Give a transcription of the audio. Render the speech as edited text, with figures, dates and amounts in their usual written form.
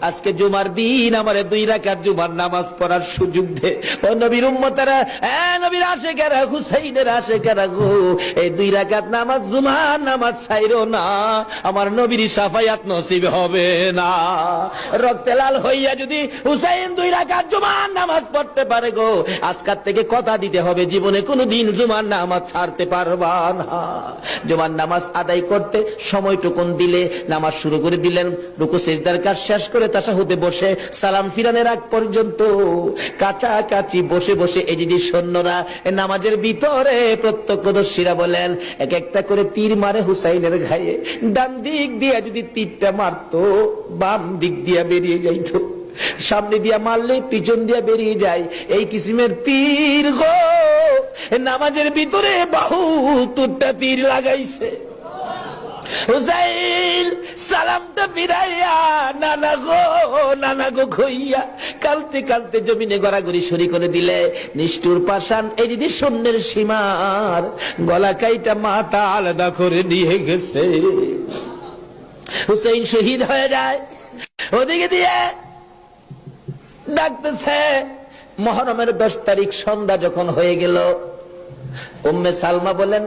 আজকে জুমার দিন আমারে 2 রাকাত জুমার নামাজ পড়ার সুযোগ দে। ও নবীর উম্মতেরা, নবীর আশিকেরা, হুসাইনের আশিকেরা গো, এই 2 রাকাত নামাজ জুমার নামাজ ছাইরো না, আমার নবীর শাফায়াত নসিব হবে না। রক্তে লাল হইয়া যদি হুসাইন 2 রাকাত জুমার নামাজ পড়তে পারে গো, আজকাল থেকে কথা দিতে হবে জীবনে কোনোদিন জুমার নামাজ ছাড়তে পারবা না। জুমার নামাজ আদায় করতে সময়টুকুন দিলে নামাজ শুরু করে দিলেন, রুকু সিজদার কাজ শেষ করে তাশাহুদে বসে সালাম ফিরানের আগ পর্যন্ত কাছাকাছি বসে বসে এই যে সৈন্যরা নামাজের ভিতরে প্রত্যক্ষদর্শীরা বলেন এক একটা করে তীর মারে হুসাইনের গায়ে। ডান দিক দিয়ে যদি তীরটা মারতো, বাম দিক দিয়া বেরিয়ে যাইতো, সামনে দিয়া মারলে পিছন দিয়া বেরিয়ে যায়, এই কিসিমের তীর গো নামাজের ভিতরে 72টা তীর লাগাইছে। হুসাইন সালামটা ফিরাইয়া নানা গো কইয়া কালতে কালতে জমিনে গড়াগড়ি শুরু করে দিলে। নিষ্ঠুর পাষাণ এই যদি শূন্যের সীমার গলা কাইটা মাথা আলাদা করে নিয়ে গেছে। হুসাইন শহীদ হয়ে যায়। ওদিকে দিয়ে ডাকতেছে। মহরমের 10 তারিখ সন্ধ্যা যখন হয়ে গেল, উম্মে সালমা বলেন